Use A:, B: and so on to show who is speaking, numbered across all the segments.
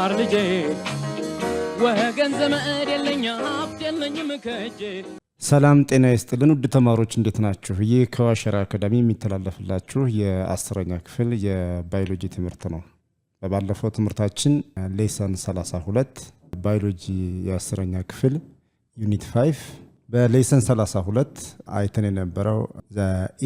A: ማር ልጄ ወገን ዘመድ የለኝ ሀብት የለኝም ከእጄ።
B: ሰላም ጤና ይስጥልን ውድ ተማሪዎች እንዴት ናችሁ? ይህ ከዋሸራ አካዳሚ የሚተላለፍላችሁ የ10ኛ ክፍል የባዮሎጂ ትምህርት ነው። በባለፈው ትምህርታችን ሌሰን 32 ባዮሎጂ የ10ኛ ክፍል ዩኒት 5 በሌሰን 32 አይተን የነበረው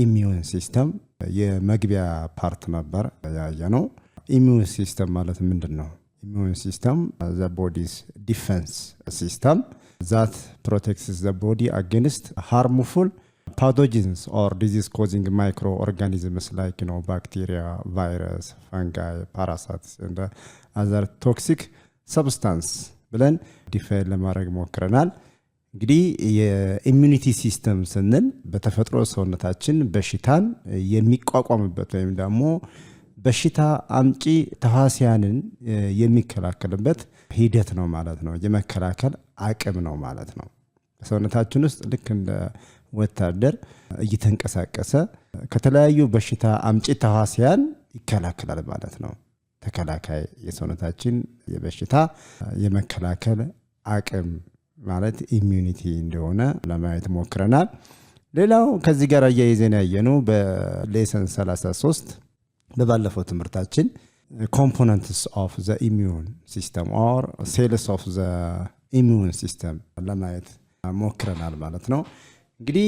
B: ኢሚዩን ሲስተም የመግቢያ ፓርት ነበር ያየነው። ኢሚዩን ሲስተም ማለት ምንድነው? Immune system, the body's defense system that protects the body against harmful pathogens or disease-causing microorganisms like bacteria, virus, fungi, parasites, and other toxic substance. ብለን ዲፋይን ለማድረግ ሞክረናል። እንግዲህ የኢሚዩኒቲ ሲስተም ስንል በተፈጥሮ ሰውነታችን በሽታን የሚቋቋምበት ወይም ደግሞ በሽታ አምጪ ተዋሲያንን የሚከላከልበት ሂደት ነው ማለት ነው። የመከላከል አቅም ነው ማለት ነው። ሰውነታችን ውስጥ ልክ እንደ ወታደር እየተንቀሳቀሰ ከተለያዩ በሽታ አምጪ ተዋሲያን ይከላከላል ማለት ነው። ተከላካይ የሰውነታችን የበሽታ የመከላከል አቅም ማለት ኢሚዩኒቲ እንደሆነ ለማየት ሞክረናል። ሌላው ከዚህ ጋር ያያይዘን ያየነው በሌሰን 33 በባለፈው ትምህርታችን components of the immune system or cells of the immune system ለማየት ሞክረናል ማለት ነው። እንግዲህ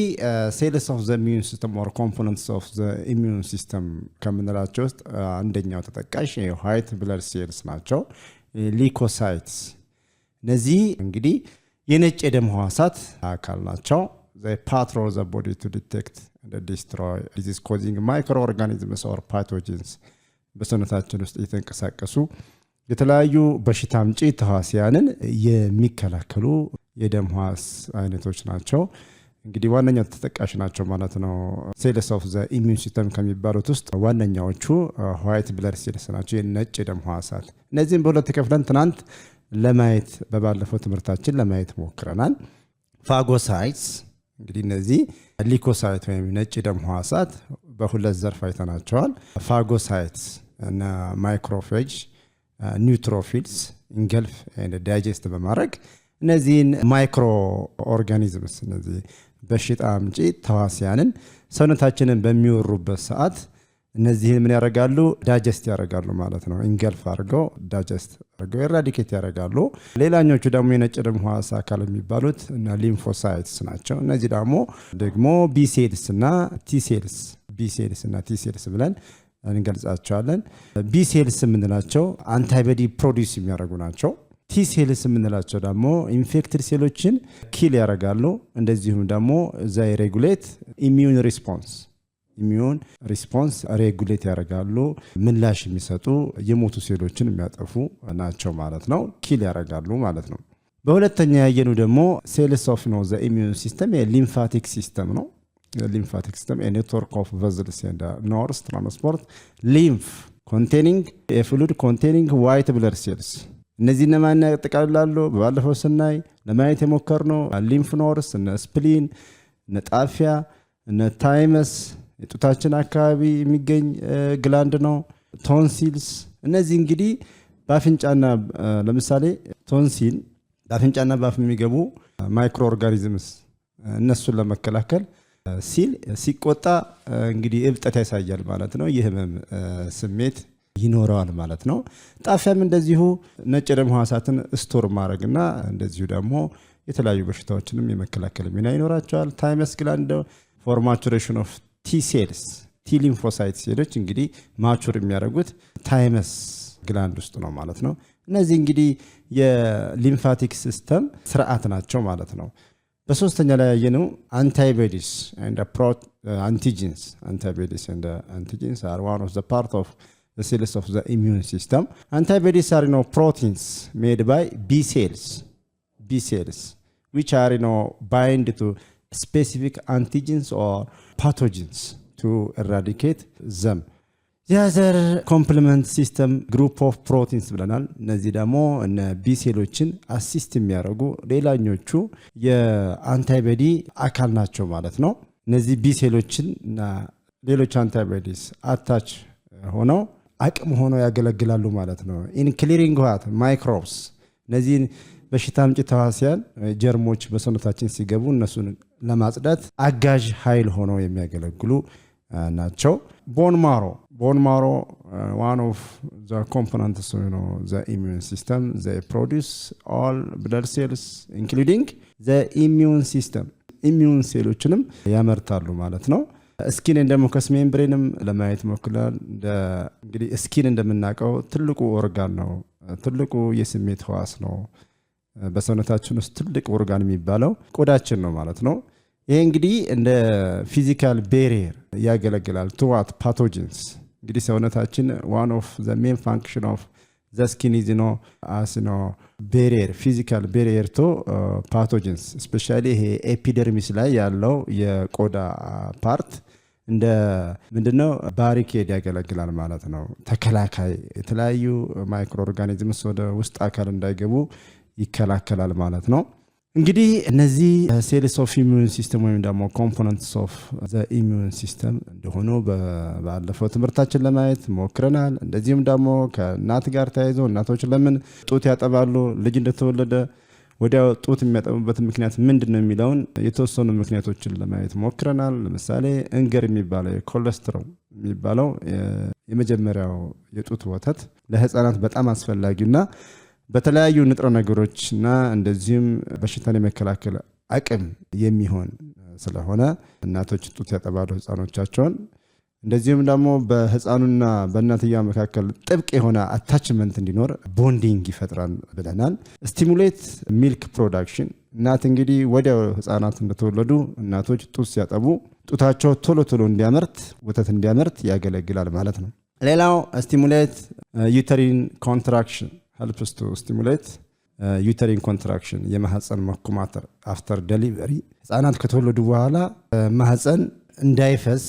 B: cells of the immune system or components of the immune system ከምንላቸው ውስጥ አንደኛው ተጠቃሽ white blood cells ናቸው፣ ሊኮሳይትስ። እነዚህ እንግዲህ የነጭ የደም ሕዋሳት አካል ናቸው። they patrol the body to detect and destroy disease-causing microorganisms or pathogens. በሰውነታችን ውስጥ እየተንቀሳቀሱ የተለያዩ በሽታ አምጪ ተዋሲያንን የሚከላከሉ የደም ሕዋስ አይነቶች ናቸው። እንግዲህ ዋነኛው ተጠቃሽ ናቸው ማለት ነው። ሴልስ ኦፍ ዘ ኢሚዩን ሲስተም ከሚባሉት ውስጥ ዋነኛዎቹ ዋይት ብለድ ሴልስ ናቸው፣ የነጭ የደም ሕዋሳት። እነዚህም በሁለት ከፍለን ትናንት ለማየት በባለፈው ትምህርታችን ለማየት ሞክረናል። ፋጎሳይትስ እንግዲህ እነዚህ ሊኮሳይት ወይም ነጭ ደም ሕዋሳት በሁለት ዘርፍ አይተናቸዋል። ፋጎሳይትስ እና ማይክሮፌጅ ኒውትሮፊልስ ኢንገልፍ ኤንድ ዳይጀስት በማድረግ እነዚህን ማይክሮ ኦርጋኒዝምስ እነዚህ በሽታ አምጪ ተዋሲያንን ሰውነታችንን በሚወሩበት ሰዓት እነዚህን ምን ያደርጋሉ? ዳይጀስት ያደርጋሉ ማለት ነው። ኢንገልፍ አድርገው ዳይጀስት አድርገው ኤራዲኬት ያደርጋሉ። ሌላኞቹ ደግሞ የነጭ ደም ሕዋስ አካል የሚባሉት እና ሊምፎሳይትስ ናቸው። እነዚህ ደግሞ ቢ ሴልስ እና ቲ ሴልስ ብለን እንገልጻቸዋለን። ቢ ሴልስ የምንላቸው አንታይቦዲ ፕሮዲዩስ የሚያደርጉ ናቸው። ቲ ሴልስ የምንላቸው ደግሞ ኢንፌክትድ ሴሎችን ኪል ያደርጋሉ። እንደዚሁም ደግሞ ዘይ ሬጉሌት ኢሚዩን ሪስፖንስ ሬጉሌት ያደርጋሉ። ምላሽ የሚሰጡ የሞቱ ሴሎችን የሚያጠፉ ናቸው ማለት ነው። ኪል ያደርጋሉ ማለት ነው። በሁለተኛ ያየኑ ደግሞ ሴልስ ኦፍ ዘ ኢሚዩን ሲስተም የሊምፋቲክ ሲስተም ነው። ሊምፋቲክ ሲስተም ኔትወርክ ኦፍ ቨዝልስ ኤንድ ነርቭስ ትራንስፖርት ሊምፍ ኮንቴኒንግ ፍሉድ ኮንቴኒንግ ዋይት ብለድ ሴልስ። እነዚህ እነማን ያጠቃልላሉ? በባለፈው ስናይ ለማየት የሞከርነው ሊምፍ ኖድስ፣ እነ ስፕሊን፣ እነ ጣፊያ፣ እነ ታይመስ የጡታችን አካባቢ የሚገኝ ግላንድ ነው። ቶንሲልስ። እነዚህ እንግዲህ በአፍንጫና ለምሳሌ ቶንሲል በአፍንጫና በአፍ የሚገቡ ማይክሮ ኦርጋኒዝምስ እነሱን ለመከላከል ሲል ሲቆጣ እንግዲህ እብጠት ያሳያል ማለት ነው። የህመም ስሜት ይኖረዋል ማለት ነው። ጣፊያም እንደዚሁ ነጭ ደም ሕዋሳትን ስቶር ማድረግና እንደዚሁ ደግሞ የተለያዩ በሽታዎችንም የመከላከል ሚና ይኖራቸዋል። ታይመስ ግላንድ ፎር ማቹሬሽን ኦፍ ቲ ሴልስ ቲ ሊምፎሳይት ሴሎች እንግዲህ ማቹር የሚያደርጉት ታይመስ ግላንድ ውስጥ ነው ማለት ነው። እነዚህ እንግዲህ የሊምፋቲክ ሲስተም ስርዓት ናቸው ማለት ነው። በሶስተኛ ላይ ያየነው አንቲቦዲስ and antigens are one of the part of the cells of the immune system. Antibodies are proteins made by B cells which are bind to specific antigens or pathogens to eradicate them. The other complement system group of proteins ብለናል። እነዚህ ደግሞ እነ ቢ ሴሎችን አሲስት የሚያደርጉ ሌላኞቹ የአንታይቦዲ አካል ናቸው ማለት ነው። እነዚህ ቢ ሴሎችን እና ሌሎች አንታይቦዲስ አታች ሆነው አቅም ሆነው ያገለግላሉ ማለት ነው። ኢን ክሊሪንግ ዋት ማይክሮብስ እነዚህን በሽታ አምጪ ተዋሲያን ጀርሞች በሰውነታችን ሲገቡ እነሱን ለማጽዳት አጋዥ ኃይል ሆነው የሚያገለግሉ ናቸው። ቦን ማሮ one of the components the immune system, they produce all blood cells including the immune system. ኢሚዩን ሴሎችንም ያመርታሉ ማለት ነው። ስኪን እንደ ሙከስ ሜምብሬንም ለማየት ሞክላል። እንግዲህ ስኪን እንደምናውቀው ትልቁ ኦርጋን ነው፣ ትልቁ የስሜት ህዋስ ነው። በሰውነታችን ውስጥ ትልቅ ኦርጋን የሚባለው ቆዳችን ነው ማለት ነው። ይሄ እንግዲህ እንደ ፊዚካል ቤሪየር ያገለግላል to what pathogens። እንግዲህ ሰውነታችን one of the main function of the skin is as barrier, physical barrier to pathogens, especially ይሄ ኤፒደርሚስ ላይ ያለው የቆዳ ፓርት እንደ ምንድነው ባሪኬድ ያገለግላል ማለት ነው። ተከላካይ የተለያዩ ማይክሮ ኦርጋኒዝምስ ወደ ውስጥ አካል እንዳይገቡ ይከላከላል ማለት ነው። እንግዲህ እነዚህ ሴልስ ኦፍ ኢሚዩን ሲስተም ወይም ደግሞ ኮምፖነንትስ ኦፍ ዘ ኢሚዩን ሲስተም እንደሆኑ ባለፈው ትምህርታችን ለማየት ሞክረናል። እንደዚህም ደግሞ ከእናት ጋር ተያይዞ እናቶች ለምን ጡት ያጠባሉ፣ ልጅ እንደተወለደ ወዲያው ጡት የሚያጠቡበት ምክንያት ምንድነው የሚለውን የተወሰኑ ምክንያቶችን ለማየት ሞክረናል። ለምሳሌ እንገር የሚባለው ኮሌስትሮል የሚባለው የመጀመሪያው የጡት ወተት ለህፃናት በጣም አስፈላጊና በተለያዩ ንጥረ ነገሮችና እንደዚህም በሽታን የመከላከል አቅም የሚሆን ስለሆነ እናቶች ጡት ያጠባሉ ህፃኖቻቸውን። እንደዚህም ደግሞ በህፃኑና በእናትየው መካከል ጥብቅ የሆነ አታችመንት እንዲኖር ቦንዲንግ ይፈጥራል ብለናል። ስቲሙሌት ሚልክ ፕሮዳክሽን እናት እንግዲህ ወዲያው ህፃናት እንደተወለዱ እናቶች ጡት ሲያጠቡ ጡታቸው ቶሎ ቶሎ እንዲያመርት ወተት እንዲያመርት ያገለግላል ማለት ነው። ሌላው ስቲሙሌት ዩተሪን ኮንትራክሽን helps to stimulate uterine contraction የማህፀን መኮማተር after delivery ህፃናት ከተወለዱ በኋላ ማህፀን እንዳይፈስ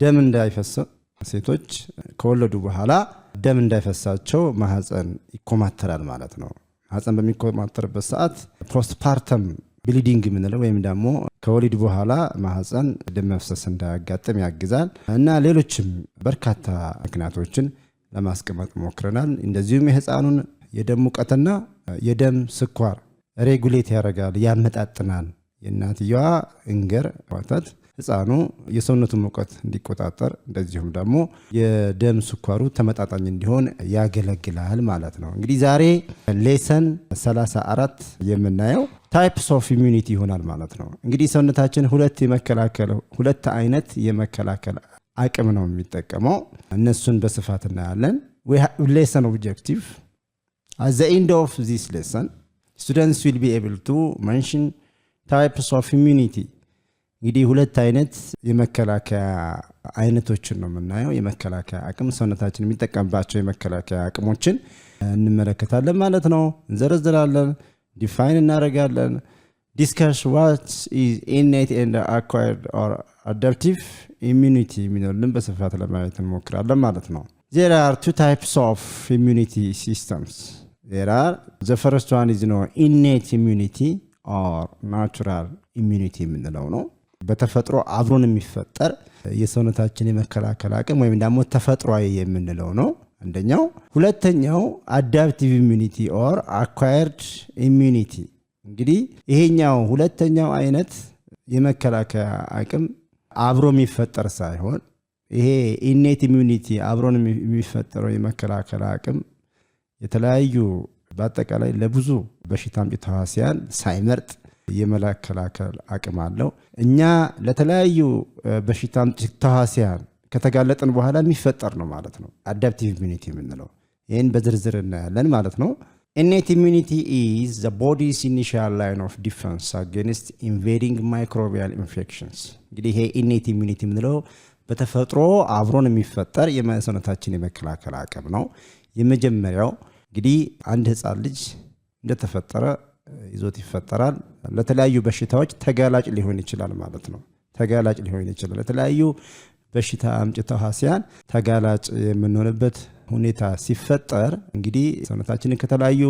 B: ደም እንዳይፈስ ሴቶች ከወለዱ በኋላ ደም እንዳይፈሳቸው ማህፀን ይኮማተራል ማለት ነው። ማህፀን በሚኮማተርበት ሰዓት ፖስትፓርተም ብሊዲንግ ምንለው ወይም ደግሞ ከወሊድ በኋላ ማህፀን ደም መፍሰስ እንዳያጋጥም ያግዛል እና ሌሎችም በርካታ ምክንያቶችን ለማስቀመጥ ሞክረናል። እንደዚሁም የህፃኑን የደም ሙቀትና የደም ስኳር ሬጉሌት ያደርጋል፣ ያመጣጥናል። የእናትየዋ እንገር ወተት ህፃኑ የሰውነቱን ሙቀት እንዲቆጣጠር እንደዚሁም ደግሞ የደም ስኳሩ ተመጣጣኝ እንዲሆን ያገለግላል ማለት ነው። እንግዲህ ዛሬ ሌሰን 34 የምናየው ታይፕስ ኦፍ ኢሚዩኒቲ ይሆናል ማለት ነው። እንግዲህ ሰውነታችን ሁለት አይነት የመከላከል አቅም ነው የሚጠቀመው። እነሱን በስፋት እናያለን። ሌሰን ኦብጀክቲቭ at the end of this lesson students will be able to mention types of immunity። እንግዲህ ሁለት አይነት የመከላከያ አይነቶችን ነው የምናየው። የመከላከያ አቅም ሰውነታችን የሚጠቀምባቸው የመከላከያ አቅሞችን እንመለከታለን ማለት ነው። እንዘረዝራለን፣ ዲፋይን እናደርጋለን። discuss what is innate and acquired or adaptive immunity የሚለውን በስፋት ለማየት እንሞክራለን ማለት ነው። There are two types of immunity systems. The first one is innate immunity or natural immunity የምንለው ነው። በተፈጥሮ አብሮን የሚፈጠር የሰውነታችን የመከላከል አቅም ወይም ደግሞ ተፈጥሯዊ የምንለው ነው አንደኛው። ሁለተኛው adaptive immunity or acquired immunity። እንግዲህ ይሄኛው ሁለተኛው አይነት የመከላከያ አቅም አብሮ የሚፈጠር ሳይሆን ይሄ innate immunity አብሮን የሚፈጠረው የመከላከል አቅም የተለያዩ በአጠቃላይ ለብዙ በሽታ አምጪ ተዋሲያን ሳይመርጥ የመከላከል አቅም አለው። እኛ ለተለያዩ በሽታ አምጪ ተዋሲያን ከተጋለጥን በኋላ የሚፈጠር ነው ማለት ነው አዳፕቲቭ ኢሚዩኒቲ የምንለው። ይሄን በዝርዝር እናያለን ማለት ነው። innate immunity is the body's initial line of defense against invading microbial infections። እንግዲህ ይሄ innate immunity የምንለው በተፈጥሮ አብሮን የሚፈጠር የሰውነታችን የመከላከል አቅም ነው። የመጀመሪያው እንግዲህ አንድ ህፃን ልጅ እንደተፈጠረ ይዞት ይፈጠራል። ለተለያዩ በሽታዎች ተጋላጭ ሊሆን ይችላል ማለት ነው። ተጋላጭ ሊሆን ይችላል ለተለያዩ በሽታ አምጪ ተዋሲያን ተጋላጭ የምንሆንበት ሁኔታ ሲፈጠር እንግዲህ ሰውነታችንን ከተለያዩ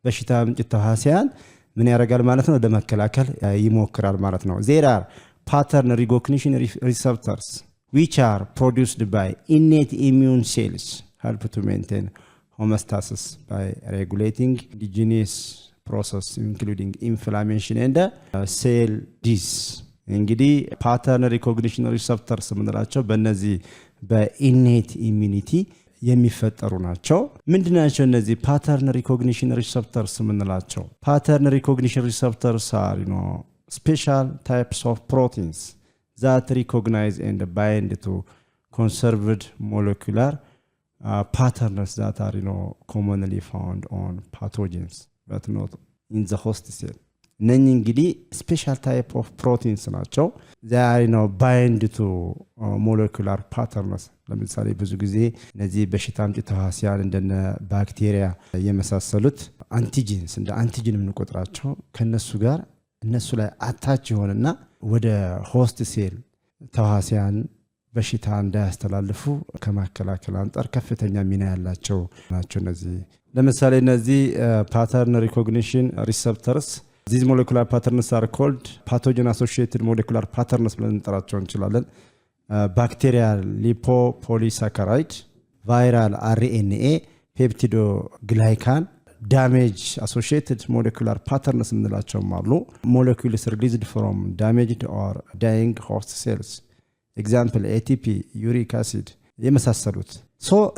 B: በሽታ አምጪ ተዋሲያን ምን ያደርጋል ማለት ነው ለመከላከል ይሞክራል ማለት ነው። there are pattern recognition receptors which are produced by innate immune cells help to maintain homeostasis by regulating endogenous process including inflammation and cell death እንግዲህ pattern recognition receptors የምንላቸው በእነዚህ በኢኔት ኢሚኒቲ የሚፈጠሩ ናቸው። ምንድናቸው እነዚህ pattern recognition receptors የምንላቸው? pattern recognition receptors are special types of proteins that recognize and bind to conserved molecular patterns that are commonly found on pathogens but not in the host cell. እነኚህ እንግዲህ special type of proteins ናቸው። they are bind to molecular patterns። ለምሳሌ ብዙ ጊዜ እነዚህ በሽታ አምጪ ተህዋሲያን እንደነ ባክቴሪያ የመሳሰሉት አንቲጂንስ እንደ አንቲጂን የምንቆጥራቸው ከነሱ ጋር እነሱ ላይ አታች ይሆንና ወደ ሆስት ሴል ተህዋሲያን በሽታ እንዳያስተላልፉ ከማከላከል አንፃር ከፍተኛ ሚና ያላቸው ናቸው። እነዚህ ለምሳሌ እነዚህ pattern recognition receptors these molecular patterns are called pathogen associated molecular patterns ብለን እንጠራቸው እንችላለን። bacterial lipopolysaccharide, viral RNA, peptidoglycan, damage associated molecular patterns እንላቸውም አሉ። molecules released from damaged or dying host cells example ATP, uric acid የመሳሰሉት።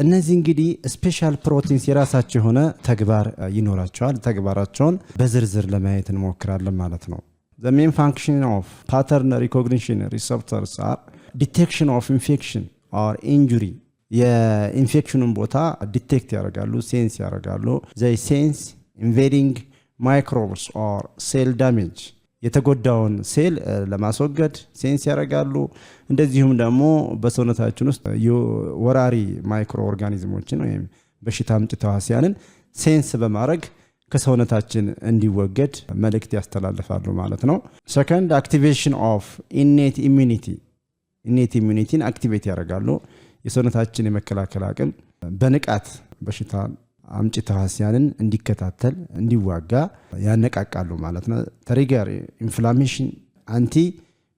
B: እነዚህ እንግዲህ ስፔሻል ፕሮቲንስ የራሳቸው የሆነ ተግባር ይኖራቸዋል። ተግባራቸውን በዝርዝር ለማየት እንሞክራለን ማለት ነው። the main function of pattern recognition receptors are detection of infection or injury የኢንፌክሽኑን ቦታ ዲቴክት ያደርጋሉ፣ ሴንስ ያደርጋሉ። they sense invading microbes or cell damage የተጎዳውን ሴል ለማስወገድ ሴንስ ያደርጋሉ። እንደዚሁም ደግሞ በሰውነታችን ውስጥ ወራሪ ማይክሮ ኦርጋኒዝሞችን ወይም በሽታ አምጪ ተህዋሲያንን ሴንስ በማድረግ ከሰውነታችን እንዲወገድ መልእክት ያስተላልፋሉ ማለት ነው። second activation of innate immunityን አክቲቬት ያደርጋሉ። የሰውነታችን የመከላከል አቅም በንቃት በሽታ አምጪ ተህዋሲያንን እንዲከታተል እንዲዋጋ ያነቃቃሉ ማለት ነው። trigger inflammation anti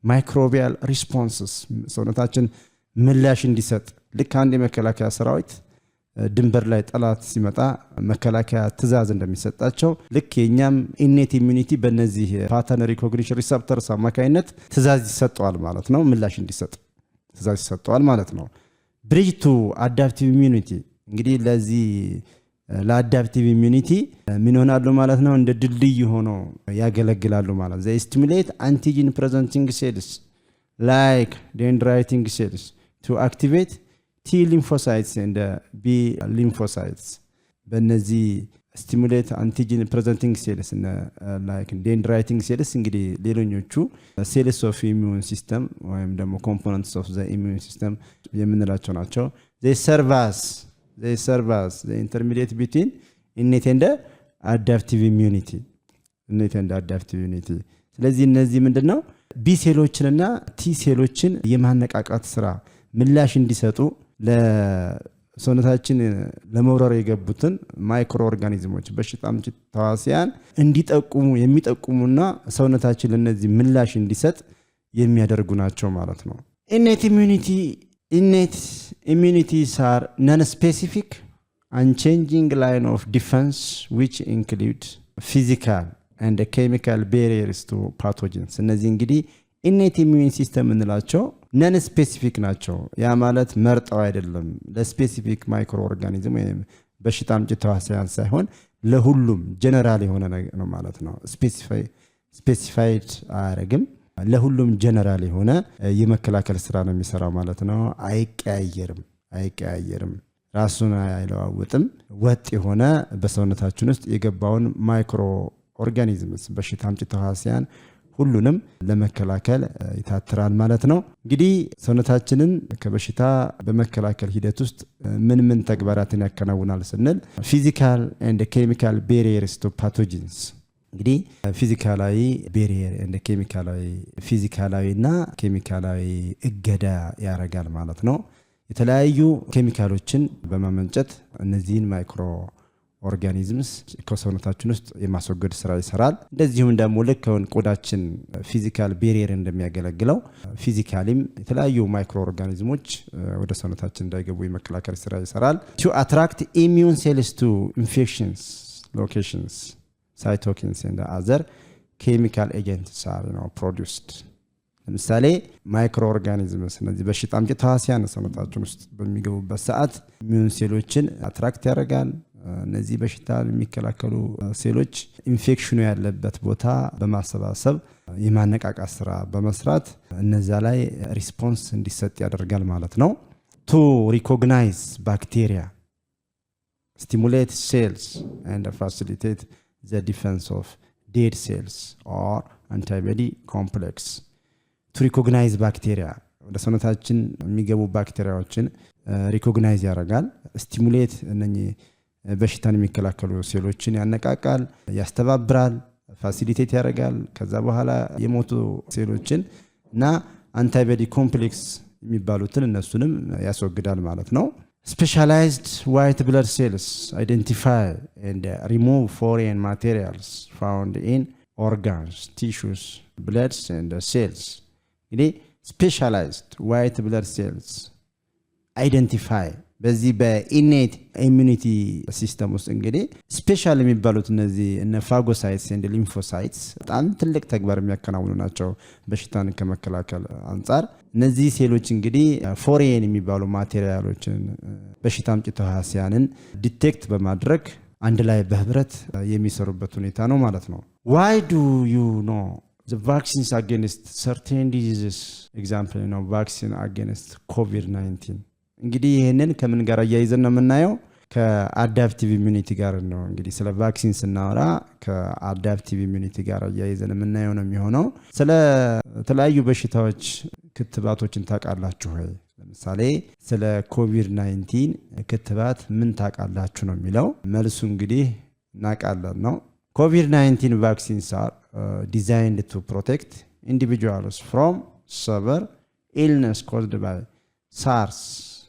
B: microbial responses ሰውነታችን ምላሽ እንዲሰጥ ልክ አንድ የመከላከያ ሰራዊት ድንበር ላይ ጠላት ሲመጣ መከላከያ ትእዛዝ እንደሚሰጣቸው ልክ የኛም innate immunity በእነዚህ pattern recognition receptors አማካይነት ትእዛዝ ይሰጣል ማለት ነው። ምላሽ እንዲሰጥ ትእዛዝ ይሰጣል ማለት ነው። bridge to adaptive immunity እንግዲህ ለዚህ ለአዳፕቲቭ ኢሚዩኒቲ ምን ሆናሉ ማለት ነው? እንደ ድልድይ ሆኖ ያገለግላሉ ማለት ነው። they stimulate antigen presenting cells like dendritic cells to activate T lymphocytes and B lymphocytes በእነዚህ stimulate antigen presenting cells like dendritic cells እንግዲህ ሌሎኞቹ cells of immune system ወይም ደግሞ components of the immune system የምንላቸው ናቸው። they serve as the intermediate between innate and adaptive immunity ስለዚህ እነዚህ ምንድነው ቢ ሴሎችንና ቲ ሴሎችን የማነቃቃት ስራ ምላሽ እንዲሰጡ ለሰውነታችን ለመውረር የገቡትን ማይክሮ ኦርጋኒዝሞች በሽታ አምጪ ተህዋሲያን እንዲጠቁሙ የሚጠቁሙና ሰውነታችን ለነዚህ ምላሽ እንዲሰጥ የሚያደርጉ ናቸው ማለት ነው። innate immunities are non-specific unchanging line of defense which include physical and chemical barriers to pathogens እነዚህ እንግዲህ innate immune system እንላቸው non specific ናቸው። ያ ማለት መርጠው አይደለም ለስፔሲፊክ ማይክሮ ኦርጋኒዝም ወይም በሽታ አምጪ ተህዋሲያን ሳይሆን ለሁሉም ጀነራል የሆነ ነው ማለት ነው። ስፔሲፋይድ አያረግም ለሁሉም ጀነራል የሆነ የመከላከል ስራ ነው የሚሰራው ማለት ነው። አይቀያየርም ራሱን አይለዋውጥም። ወጥ የሆነ በሰውነታችን ውስጥ የገባውን ማይክሮ ኦርጋኒዝምስ በሽታ አምጪ ተህዋሲያን ሁሉንም ለመከላከል ይታትራል ማለት ነው። እንግዲህ ሰውነታችንን ከበሽታ በመከላከል ሂደት ውስጥ ምን ተግባራትን ያከናውናል ስንል ፊዚካል ኤንድ ኬሚካል ቤሪየርስ ቱ ፓቶጂንስ እንግዲህ ፊዚካላዊ ቤሪየር እንደ ፊዚካላዊና ኬሚካላዊ እገዳ ያረጋል ማለት ነው። የተለያዩ ኬሚካሎችን በማመንጨት እነዚህን ማይክሮ ኦርጋኒዝምስ ከሰውነታችን ውስጥ የማስወገድ ስራ ይሰራል። እንደዚሁም ደግሞ ልክ ቆዳችን ፊዚካል ቤሪየር እንደሚያገለግለው ፊዚካሊም የተለያዩ ማይክሮ ኦርጋኒዝሞች ወደ ሰውነታችን እንዳይገቡ የመከላከል ስራ ይሰራል። to attract immune cells to infections locations cytokines and other chemical agents are produced ለምሳሌ ማይክሮ ኦርጋኒዝምስ እነዚህ በሽታ አምጪ ተዋሲያን ሰውነታችን ውስጥ በሚገቡበት ሰዓት ኢሚዩን ሴሎችን አትራክት ያደርጋል። እነዚህ በሽታ የሚከላከሉ ሴሎች ኢንፌክሽኑ ያለበት ቦታ በማሰባሰብ የማነቃቃት ስራ በመስራት እነዛ ላይ ሪስፖንስ እንዲሰጥ ያደርጋል ማለት ነው። to recognize bacteria stimulate cells and facilitate the defense of dead cells or antibody complex to recognize bacteria ወደ ሰውነታችን የሚገቡ ባክቴሪያዎችን ሪኮግናይዝ ያደርጋል። ስቲሙሌት እነኚህ በሽታን የሚከላከሉ ሴሎችን ያነቃቃል፣ ያስተባብራል፣ ፋሲሊቴት ያደርጋል። ከዛ በኋላ የሞቱ ሴሎችን እና አንታይቦዲ ኮምፕሌክስ የሚባሉትን እነሱንም ያስወግዳል ማለት ነው። Specialized white blood cells identify and remove foreign materials found in organs, tissues, bloods and cells. እንግዲህ specialized white blood cells identify በዚህ በኢኔት ኢሚዩኒቲ ሲስተም ውስጥ እንግዲህ ስፔሻል የሚባሉት እነዚህ እነ ፋጎሳይትስ ኤንድ ሊምፎሳይትስ በጣም ትልቅ ተግባር የሚያከናውኑ ናቸው በሽታን ከመከላከል አንጻር። እነዚህ ሴሎች እንግዲህ ፎሬን የሚባሉ ማቴሪያሎችን በሽታ አምጪ ተዋሲያንን ዲቴክት በማድረግ አንድ ላይ በህብረት የሚሰሩበት ሁኔታ ነው ማለት ነው። Why do you know the vaccines against certain diseases? Example, vaccine against COVID-19 እንግዲህ ይሄንን ከምን ጋር ያያይዘን ነው የምናየው? ከአዳፕቲቭ ኢሚዩኒቲ ጋር ነው። እንግዲህ ስለ ቫክሲን ስናወራ ከአዳፕቲቭ ኢሚዩኒቲ ጋር ያያይዘን የምናየው ነው የሚሆነው። ስለ ተለያዩ በሽታዎች ክትባቶችን ታውቃላችሁ ወይ? ለምሳሌ ስለ ኮቪድ-19 ክትባት ምን ታውቃላችሁ ነው የሚለው። መልሱ እንግዲህ እናውቃለን ነው። COVID-19 vaccines are designed to protect individuals from severe illness caused by SARS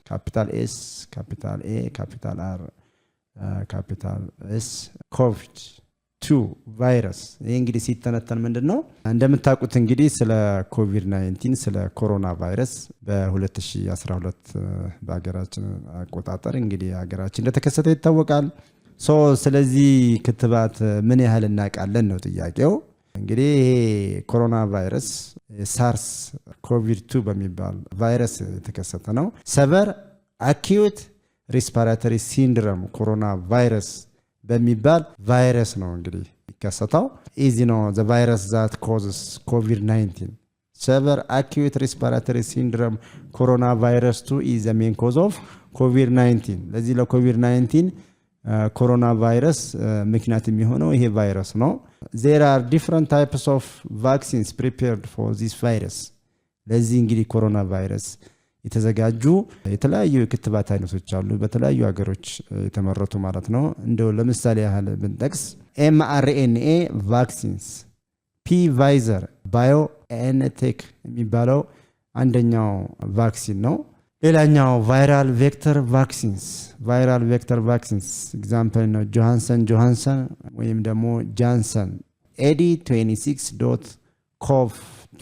B: capital S capital A capital R capital S COVID-2 ቫይረስ። ይሄ እንግዲህ ሲተነተን ምንድነው እንደምታውቁት እንግዲህ ስለ ኮቪድ-19 ስለ ኮሮና ቫይረስ በ2012 በአገራችን አቆጣጠር እንግዲህ አገራችን እንደተከሰተ ይታወቃል። ስለዚህ ክትባት ምን ያህል እናውቃለን ነው ጥያቄው። እንግዲህ ይሄ ኮሮና ቫይረስ ሳርስ ኮቪድ-2 በሚባል ቫይረስ የተከሰተ ነው። ሰቨር አኪዩት ሬስፒራቶሪ ሲንድሮም ኮሮና ቫይረስ በሚባል ቫይረስ ነው እንግዲህ የተከሰተው። ኢዚ ነው ዘ ቫይረስ ዛት ኮዝስ ኮቪድ-19 ሰቨር አኪዩት ሬስፒራቶሪ ሲንድሮም ኮሮና ቫይረስ 2 ኢዝ ዘ ሜን ኮዝ ኦፍ ኮቪድ-19። ለዚህ ለኮቪድ-19 ኮሮና ቫይረስ ምክንያት የሚሆነው ይሄ ቫይረስ ነው። there are different types of vaccines prepared for this virus። ለዚህ እንግዲህ ኮሮና ቫይረስ የተዘጋጁ የተለያዩ ክትባት አይነቶች አሉ በተለያዩ ሀገሮች የተመረቱ ማለት ነው። እንደው ለምሳሌ ያህል ብንጠቅስ mRNA vaccines Pfizer BioNTech የሚባለው አንደኛው ቫክሲን ነው። ሌላኛው ቫይራል ቬክተር ቫክሲንስ ኤግዛምፕል ነው ጆሃንሰን ወይም ደግሞ ጃንሰን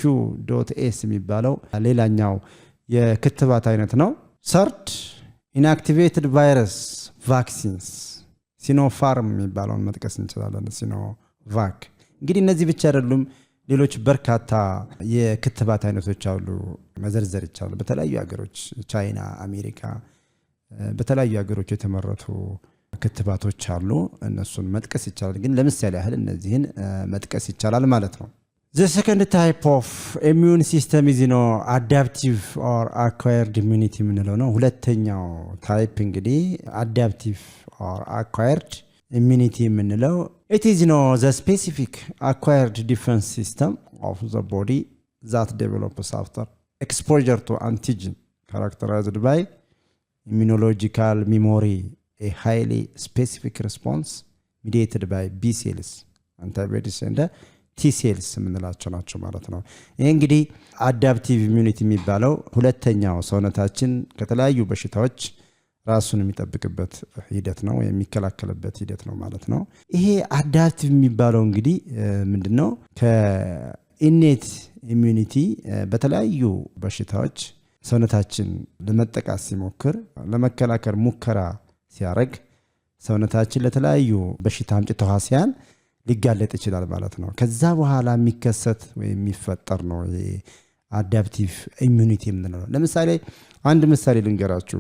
B: AD26.cov2.s የሚባለው ሌላኛው የክትባት አይነት ነው። ሰርድ ኢንአክቲቬትድ ቫይረስ ቫክሲንስ ሲኖፋርም የሚባለውን መጥቀስ እንችላለን። ሲኖቫክ እንግዲህ እነዚህ ብቻ አይደሉም፣ ሌሎች በርካታ የክትባት አይነቶች አሉ፣ መዘርዘር ይቻላል። በተለያዩ ሀገሮች ቻይና፣ አሜሪካ በተለያዩ ሀገሮች የተመረቱ ክትባቶች አሉ። እነሱን መጥቀስ ይቻላል፣ ግን ለምሳሌ ያህል እነዚህን መጥቀስ ይቻላል ማለት ነው። The second type of immune system is adaptive or acquired immunity የምንለው ነው። ሁለተኛው ታይፕ እንግዲህ adaptive or acquired immunity የምንለው it is the specific acquired defense system of the body that develops after exposure to antigen characterized by immunological memory, a highly specific response mediated by B cells, antibodies and T cells የምንላቸው ናቸው ማለት ነው። ይሄ እንግዲህ አዳፕቲቭ ኢሚዩኒቲ የሚባለው ሁለተኛው ሰውነታችን ከተለያዩ በሽታዎች ራሱን የሚጠብቅበት ሂደት ነው የሚከላከልበት ሂደት ነው ማለት ነው። ይሄ አዳፕቲቭ የሚባለው እንግዲህ ምንድነው ከኢኔት ኢሚዩኒቲ በተለያዩ በሽታዎች ሰውነታችን ለመጠቃት ሲሞክር ለመከላከል ሙከራ ሲያደርግ ሰውነታችን ለተለያዩ በሽታ አምጪ ተዋሲያን ሊጋለጥ ይችላል ማለት ነው። ከዛ በኋላ የሚከሰት ወይ የሚፈጠር ነው አዳፕቲቭ ኢሚዩኒቲ የምንለው። ለምሳሌ አንድ ምሳሌ ልንገራችሁ።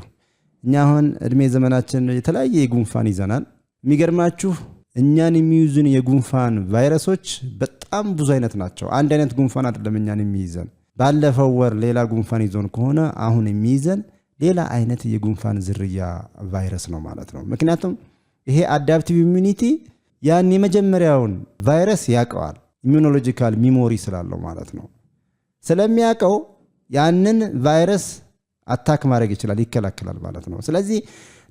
B: እኛ አሁን እድሜ ዘመናችን የተለያየ የጉንፋን ይዘናል። የሚገርማችሁ እኛን የሚይዙን የጉንፋን ቫይረሶች በጣም ብዙ አይነት ናቸው። አንድ አይነት ጉንፋን አይደለም እኛን የሚይዘን። ባለፈው ወር ሌላ ጉንፋን ይዞን ከሆነ አሁን የሚይዘን ሌላ አይነት የጉንፋን ዝርያ ቫይረስ ነው ማለት ነው። ምክንያቱም ይሄ አዳፕቲቭ ኢሚዩኒቲ ያን የመጀመሪያውን ቫይረስ ያውቀዋል። ኢሚዩኖሎጂካል ሚሞሪ ስላለው ማለት ነው። ስለሚያውቀው ያንን ቫይረስ አታክ ማድረግ ይችላል፣ ይከላከላል ማለት ነው። ስለዚህ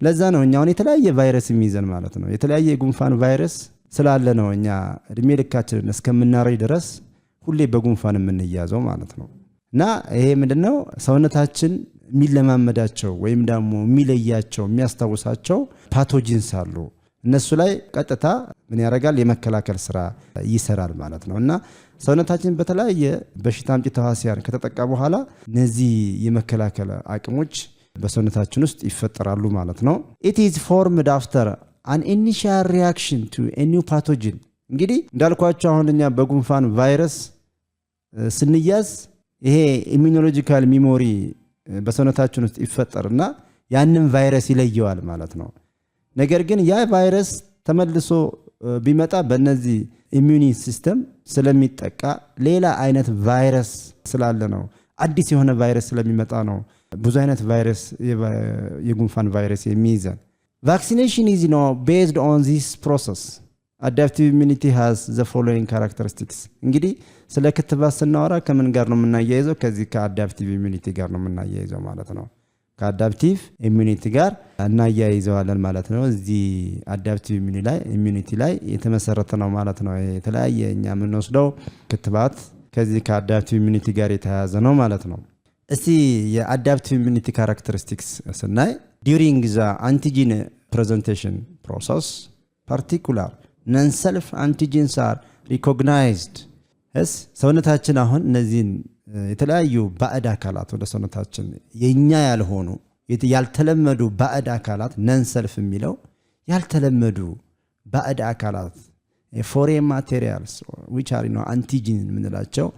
B: ለዛ ነው እኛ አሁን የተለያየ ቫይረስ የሚይዘን ማለት ነው። የተለያየ የጉንፋን ቫይረስ ስላለ ነው እኛ እድሜ ልካችንን እስከምናረጅ ድረስ ሁሌ በጉንፋን የምንያዘው ማለት ነው። እና ይሄ ምንድነው ሰውነታችን የሚለማመዳቸው ወይም ደግሞ የሚለያቸው የሚያስታውሳቸው ፓቶጂንስ አሉ። እነሱ ላይ ቀጥታ ምን ያደርጋል? የመከላከል ስራ ይሰራል ማለት ነው። እና ሰውነታችን በተለያየ በሽታ አምጪ ተዋሲያን ከተጠቃ በኋላ እነዚህ የመከላከል አቅሞች በሰውነታችን ውስጥ ይፈጠራሉ ማለት ነው። it is formed after an initial reaction to a new pathogen። እንግዲህ እንዳልኳችሁ አሁን እኛ በጉንፋን ቫይረስ ስንያዝ ይሄ ኢሚዩኖሎጂካል ሚሞሪ በሰውነታችን ውስጥ ይፈጠርና ያንን ቫይረስ ይለየዋል ማለት ነው። ነገር ግን ያ ቫይረስ ተመልሶ ቢመጣ በእነዚህ ኢሚዩኒ ሲስተም ስለሚጠቃ ሌላ አይነት ቫይረስ ስላለ ነው። አዲስ የሆነ ቫይረስ ስለሚመጣ ነው ብዙ አይነት ቫይረስ የጉንፋን ቫይረስ የሚይዘን። ቫክሲኔሽን is based on this process. Adaptive immunity has the following characteristics። እንግዲህ ስለ ክትባት ስናወራ ከምን ጋር ነው የምናያይዘው? ከዚህ ከአዳፕቲቭ ኢሚዩኒቲ ጋር ነው የምናያይዘው ማለት ነው። ከአዳፕቲቭ ኢሚዩኒቲ ጋር እናያይዘዋለን ማለት ነው። እዚህ አዳፕቲቭ ኢሚዩኒቲ ላይ የተመሰረተ ነው ማለት ነው። የተለያየ እኛ የምንወስደው ክትባት ከዚህ ከአዳፕቲቭ ኢሚዩኒቲ ጋር የተያያዘ ነው ማለት ነው። እስቲ የአዳፕቲቭ ኢሚዩኒቲ ካራክተሪስቲክስ ስናይ during the antigen presentation process particular non-self antigens are recognized። ሰውነታችን አሁን እነዚህን የተለያዩ ባዕድ አካላት ወደ ሰውነታችን የኛ ያልሆኑ ያልተለመዱ ባዕድ አካላት ነን ሰልፍ የሚለው ያልተለመዱ ባዕድ አካላት foreign materials which are antigen የምንላቸው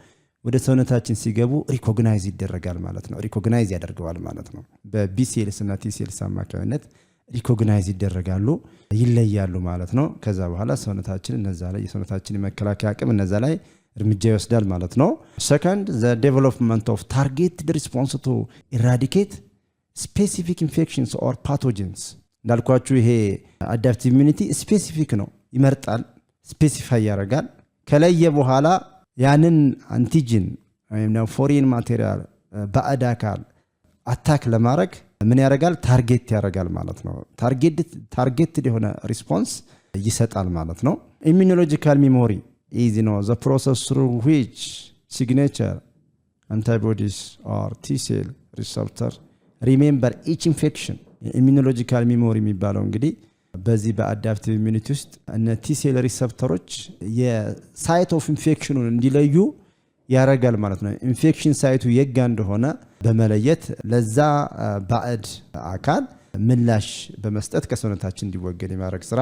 B: ወደ ሰውነታችን ሲገቡ ሪኮግናይዝ ይደረጋል ማለት ነው። ሪኮግናይዝ ያደርገዋል ማለት ነው። በቢ ሴልስ እና ቲ ሴልስ አማካኝነት ሪኮግናይዝ ይደረጋሉ፣ ይለያሉ ማለት ነው። ከዛ በኋላ ሰውነታችን እነዛ ላይ የሰውነታችን የመከላከያ አቅም እነዛ ላይ እርምጃ ይወስዳል ማለት ነው። ሰከንድ the development of targeted response to eradicate specific infections or pathogens። እንዳልኳችሁ ይሄ አዳፕቲቭ ኢሚዩኒቲ ስፔሲፊክ ነው፣ ይመርጣል፣ ስፔሲፋይ ያደርጋል። ከለየ በኋላ ያንን አንቲጂን ወይም ደግሞ ፎሪን ማቴሪያል ባዕድ አካል አታክ ለማድረግ ምን ያደርጋል? ታርጌት ያደርጋል ማለት ነው። ታርጌትድ የሆነ ሪስፖንስ ይሰጣል ማለት ነው። ኢሚዩኖሎጂካል ሚሞሪ is the process through which signature antibodies or T cell receptor remember each infection። ኢሚዩኖሎጂካል ሚሞሪ የሚባለው እንግዲህ በዚህ በአዳፕቲቭ ኢሚዩኒቲ ውስጥ እነ ቲ ሴል ሪሰፕተሮች የሳይት ኦፍ ኢንፌክሽኑን እንዲለዩ ያደርጋል ማለት ነው። ኢንፌክሽን ሳይቱ የጋ እንደሆነ በመለየት ለዛ ባዕድ አካል ምላሽ በመስጠት ከሰውነታችን እንዲወገድ የሚያደርግ ስራ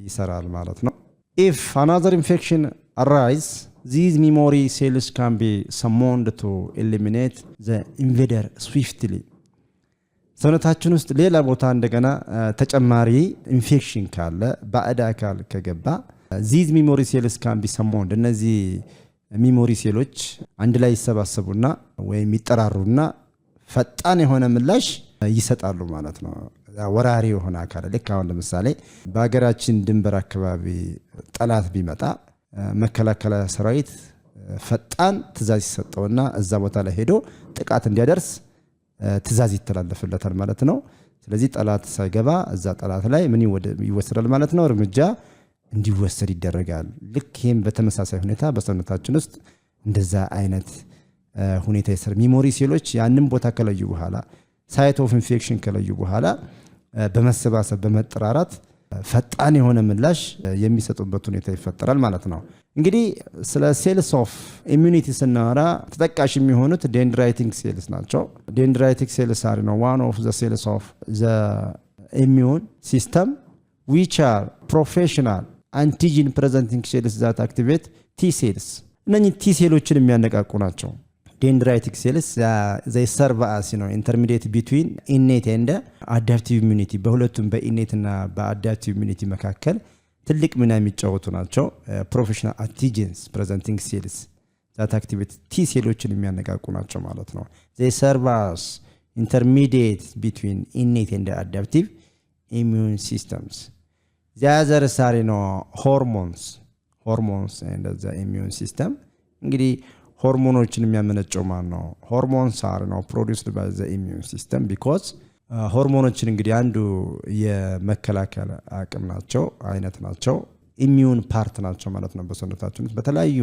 B: ይሰራል ማለት ነው። If another infection arises, these memory cells can be summoned to eliminate the invader swiftly። ሰውነታችን ውስጥ ሌላ ቦታ እንደገና ተጨማሪ ኢንፌክሽን ካለ ባዕድ አካል ከገባ these memory cells can be summoned። እነዚህ ሚሞሪ ሴሎች አንድ ላይ ይሰባሰቡና ወይም ይጠራሩና ፈጣን የሆነ ምላሽ ይሰጣሉ ማለት ነው። ወራሪ የሆነ አካል ልክ አሁን ለምሳሌ በሀገራችን ድንበር አካባቢ ጠላት ቢመጣ መከላከያ ሰራዊት ፈጣን ትእዛዝ ይሰጠውና እዛ ቦታ ላይ ሄዶ ጥቃት እንዲያደርስ ትእዛዝ ይተላለፍለታል ማለት ነው። ስለዚህ ጠላት ሳይገባ እዛ ጠላት ላይ ምን ይወሰዳል ማለት ነው? እርምጃ እንዲወሰድ ይደረጋል። ልክ ይህም በተመሳሳይ ሁኔታ በሰውነታችን ውስጥ እንደዛ አይነት ሁኔታ ይሰራል። ሚሞሪ ሴሎች ያንን ቦታ ከለዩ በኋላ ሳይት ኦፍ ኢንፌክሽን ከለዩ በኋላ በመሰባሰብ በመጠራራት ፈጣን የሆነ ምላሽ የሚሰጡበት ሁኔታ ይፈጠራል ማለት ነው። እንግዲህ ስለ ሴልስ ኦፍ ኢሚዩኒቲ ስናወራ ተጠቃሽ የሚሆኑት ዴንድራይቲክ ሴልስ ናቸው። ዴንድራይቲክ ሴልስ are one of the cells of the immune system which are professional antigen presenting cells that activate T cells. እነኚህ ቲ ሴሎችን የሚያነቃቁ ናቸው። Dendritic cells they serve as intermediate between innate and adaptive immunity በሁለቱም በኢኔት እና በአዳፕቲቭ ኢሚዩኒቲ መካከል ትልቅ ሚና የሚጫወቱ ናቸው። ፕሮፌሽናል አንቲጀንስ ፕሬዘንቲንግ ሴልስ that activate ቲ ሴሎችን የሚያነቃቁ ናቸው ማለት ነው። they serve as intermediate between innate and adaptive immune systems. the others are hormones and the immune system. እንግዲህ ሆርሞኖችን የሚያመነጨው ማን ነው? ሆርሞንስ are produced by the immune system because ሆርሞኖችን እንግዲህ አንዱ የመከላከል አቅም ናቸው፣ አይነት ናቸው፣ ኢሚዩን ፓርት ናቸው ማለት ነው። በሰውነታችን ውስጥ በተለያዩ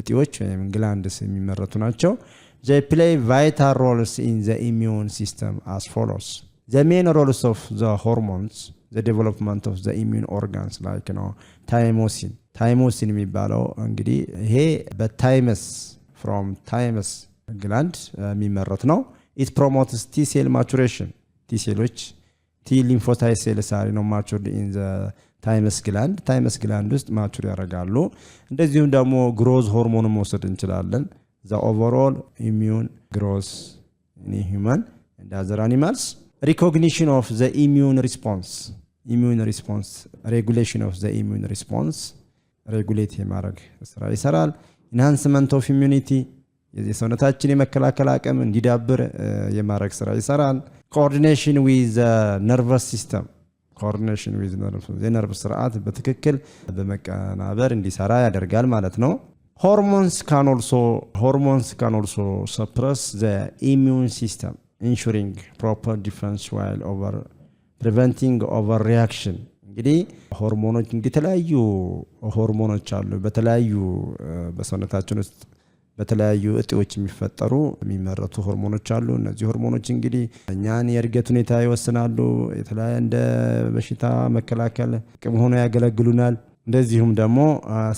B: እጢዎች ወይም ግላንድስ የሚመረቱ ናቸው። they play vital roles in the immune system as follows. the main roles of the hormones the development of the immune organs like thymosin የሚባለው እንግዲህ ይሄ በታይመስ from thymus gland የሚመረት ነው። it promotes T cell maturation. T ሴሎች T lymphocyte cells are matured in the thymus gland ውስጥ ማቹር ያደርጋሉ። እንደዚሁም ደግሞ growth hormone መውሰድ እንችላለን። the overall immune growth in human and other animals. recognition of the immune response regulation of the immune response regulate የማድረግ ስራ ይሰራል። enhancement of immunity የሰውነታችን የመከላከል አቅም እንዲዳብር የማድረግ ስራ ይሰራል። coordination with the nervous system የነርቭ ስርዓት በትክክል በመቀናበር እንዲሰራ ያደርጋል ማለት ነው። hormones can also suppress the immune system ensuring proper defense while preventing overreaction. እንግዲህ ሆርሞኖች የተለያዩ ሆርሞኖች አሉ በተለያዩ በሰውነታችን ውስጥ በተለያዩ እጢዎች የሚመረቱ ሆርሞኖች አሉ። እነዚህ ሆርሞኖች እንግዲህ እኛን የእድገት ሁኔታ ይወስናሉ። የተለያየ እንደ በሽታ መከላከል አቅም ሆነው ያገለግሉናል። እንደዚሁም ደግሞ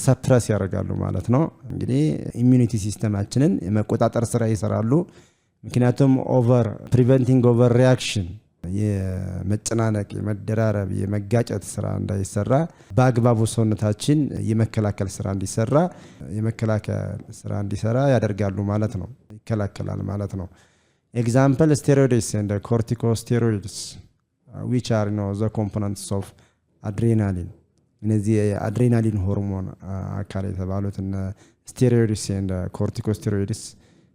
B: ሰፕረስ ያደርጋሉ ማለት ነው። እንግዲህ ኢሚዩኒቲ ሲስተማችንን የመቆጣጠር ስራ ይሰራሉ። ምክንያቱም preventing overreaction የመጨናነቅ የመደራረብ የመጋጨት ስራ እንዳይሰራ በአግባቡ ሰውነታችን የመከላከል ስራ ያደርጋሉ ማለት ነው። ይከላከላል ማለት ነው። example steroids and corticosteroids which are the components of adrenaline. እነዚህ አድሬናሊን ሆርሞን አካል የተባሉት steroids and corticosteroids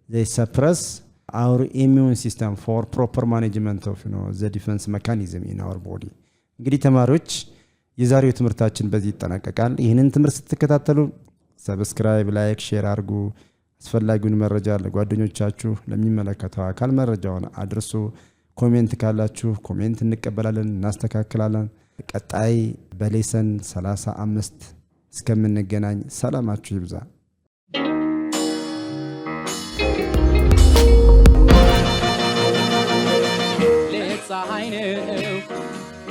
B: they suppress our immune system for proper management of the defense mechanism in our body. እንግዲህ ተማሪዎች የዛሬው ትምህርታችን በዚህ ይጠናቀቃል። ይህንን ትምህርት ስትከታተሉ ሰብስክራይብ፣ ላይክ፣ ሼር አድርጉ። አስፈላጊውን መረጃ ለጓደኞቻችሁ ለሚመለከተው አካል መረጃውን አድርሱ። ኮሜንት ካላችሁ ኮሜንት እንቀበላለን፣ እናስተካክላለን። ቀጣይ በሌሰን 35 እስከምንገናኝ ሰላማችሁ ይብዛ።
A: ፀሐይ ነው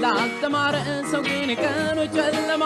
A: ላስተማረ ሰው ግን ቀኑ ጨለማ